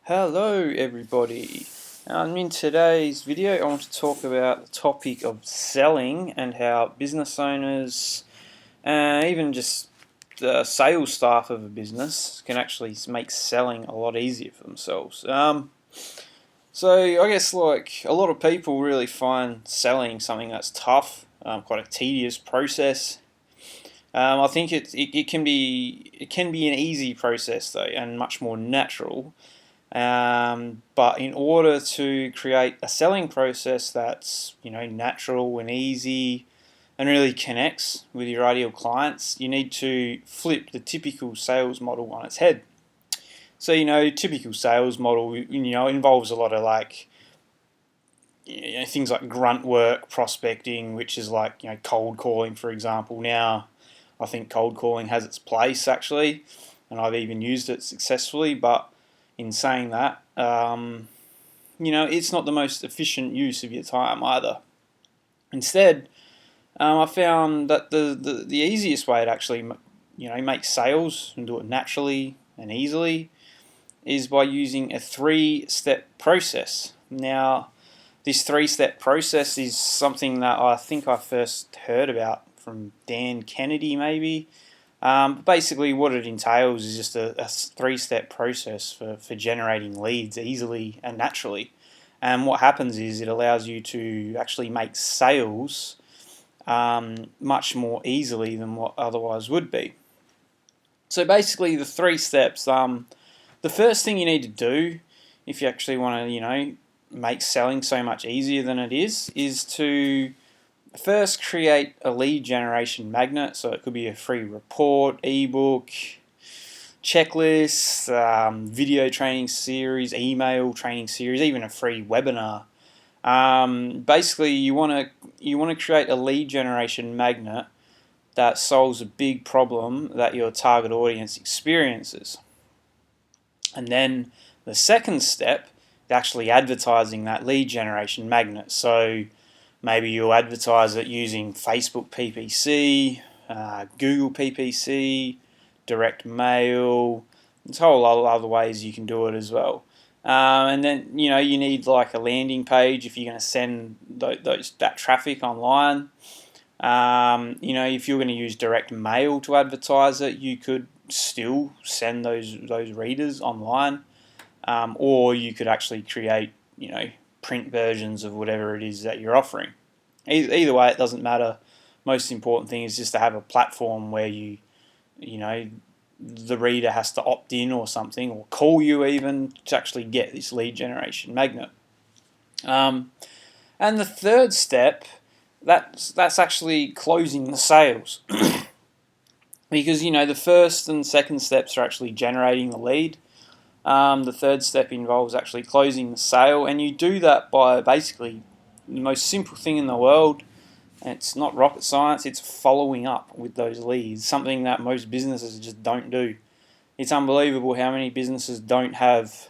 Hello everybody. In today's video I want to talk about the topic of selling and how business owners, even just the sales staff of a business, can actually make selling a lot easier for themselves. So I guess like a lot of people really find selling something that's tough, quite a tedious process. I think it can be an easy process though, and much more natural. But in order to create a selling process that's natural and easy and really connects with your ideal clients, you need to flip the typical sales model on its head. So typical sales model involves a lot of things like grunt work, prospecting, which is like cold calling, for example. Now, I think cold calling has its place actually, and I've even used it successfully. But in saying that, it's not the most efficient use of your time either. Instead, I found that the easiest way to actually make sales and do it naturally and easily is by using a three-step process. Now, this three-step process is something that I think I first heard about from Dan Kennedy, maybe. Basically, what it entails is just a three-step process for generating leads easily and naturally. And what happens is it allows you to actually make sales much more easily than what otherwise would be. So basically, the three steps. The first thing you need to do, if you actually want to, make selling so much easier than it is to first create a lead generation magnet. So it could be a free report, ebook, checklist, video training series, email training series, even a free webinar. Basically, you want to create a lead generation magnet that solves a big problem that your target audience experiences. And then the second step is actually advertising that lead generation magnet. So maybe you'll advertise it using Facebook PPC, Google PPC, direct mail. There's a whole lot of other ways you can do it as well. And then you need like a landing page if you're going to send that traffic online. If you're going to use direct mail to advertise it, you could still send those readers online, or you could actually create print versions of whatever it is that you're offering. Either way, it doesn't matter. Most important thing is just to have a platform where the reader has to opt in or something, or call you even to actually get this lead generation magnet. And the third step, that's actually closing the sales. Because the first and second steps are actually generating the lead. The third step involves actually closing the sale, and you do that by basically the most simple thing in the world. And it's not rocket science, it's following up with those leads, something that most businesses just don't do. It's unbelievable how many businesses don't have,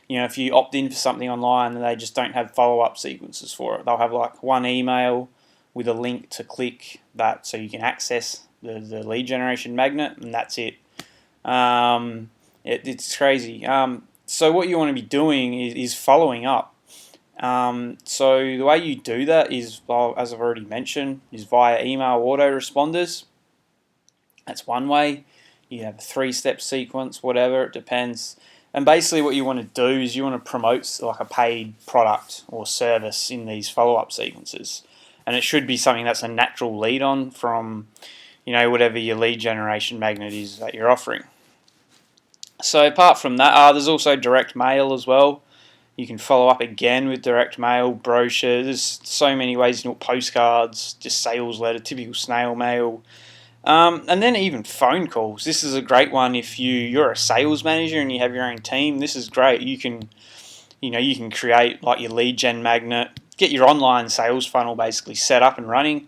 if you opt in for something online, they just don't have follow-up sequences for it. They'll have like one email with a link to click that so you can access the lead generation magnet, and that's it. It's crazy. So what you want to be doing is following up. So the way you do that is, as I've already mentioned, is via email autoresponders. That's one way. You have a three-step sequence, whatever, it depends. And basically what you want to do is you want to promote like a paid product or service in these follow-up sequences. And it should be something that's a natural lead on from, whatever your lead generation magnet is that you're offering. So apart from that, there's also direct mail as well. You can follow up again with direct mail, brochures. There's so many ways, postcards, just sales letter, typical snail mail. And then even phone calls. This is a great one if you're a sales manager and you have your own team. This is great. You can create like your lead gen magnet, get your online sales funnel basically set up and running.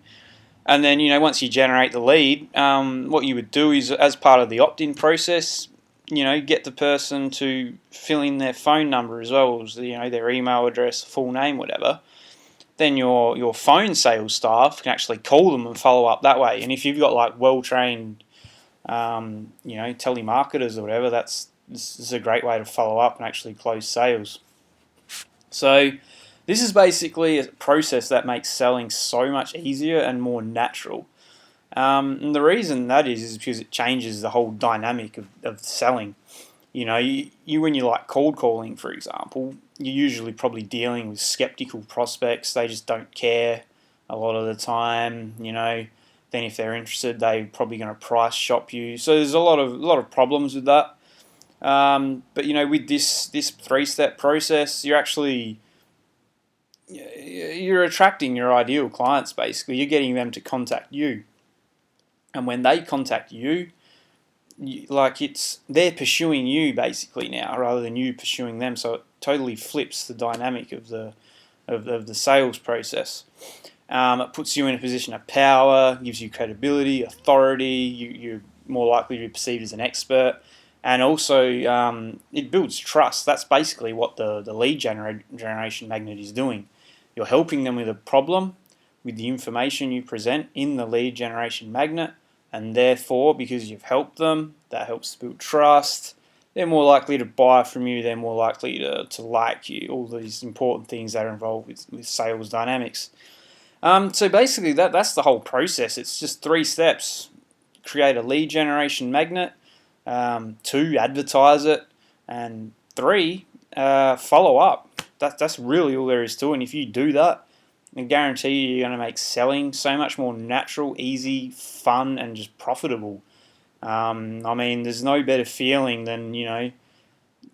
And then, once you generate the lead, what you would do is, as part of the opt-in process, get the person to fill in their phone number as well as their email address, full name, whatever. Then your phone sales staff can actually call them and follow up that way. And if you've got like well-trained, telemarketers or whatever, that's this is a great way to follow up and actually close sales. So this is basically a process that makes selling so much easier and more natural. And the reason that is because it changes the whole dynamic of selling. You when you like cold calling, for example, you're usually probably dealing with skeptical prospects. They just don't care a lot of the time. Then if they're interested, they're probably going to price shop you. So there's a lot of problems with that. But with this 3-step process, you're attracting your ideal clients. Basically, you're getting them to contact you, and when they contact you, they're pursuing you basically now rather than you pursuing them. So it totally flips the dynamic of the sales process. It puts you in a position of power, gives you credibility, authority. You're more likely to be perceived as an expert, and also it builds trust. That's basically what the lead generation magnet is doing. You're helping them with a problem with the information you present in the lead generation magnet, and therefore, because you've helped them, that helps build trust. They're more likely to buy from you. They're more likely to like you. All these important things that are involved with sales dynamics. So basically, that's the whole process. It's just 3 steps: create a lead generation magnet, 2, advertise it, and 3, follow up. That's really all there is to it. And if you do that, I guarantee you're going to make selling so much more natural, easy, fun, and just profitable. There's no better feeling than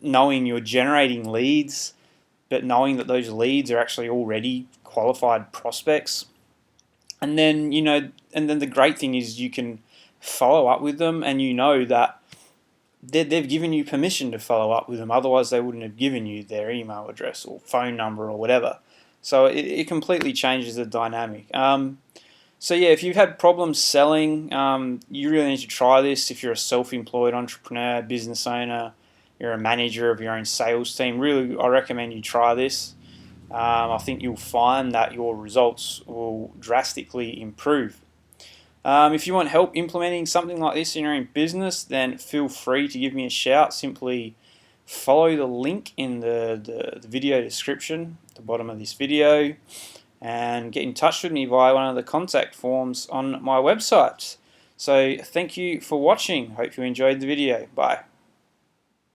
knowing you're generating leads, but knowing that those leads are actually already qualified prospects. And then the great thing is you can follow up with them, and that they've given you permission to follow up with them. Otherwise, they wouldn't have given you their email address or phone number or whatever. So it completely changes the dynamic. So yeah, if you've had problems selling, you really need to try this. If you're a self-employed entrepreneur, business owner, you're a manager of your own sales team, really, I recommend you try this. I think you'll find that your results will drastically improve. If you want help implementing something like this in your own business, then feel free to give me a shout. Simply follow the link in the video description at the bottom of this video, and get in touch with me via one of the contact forms on my website. So thank you for watching. Hope you enjoyed the video. Bye.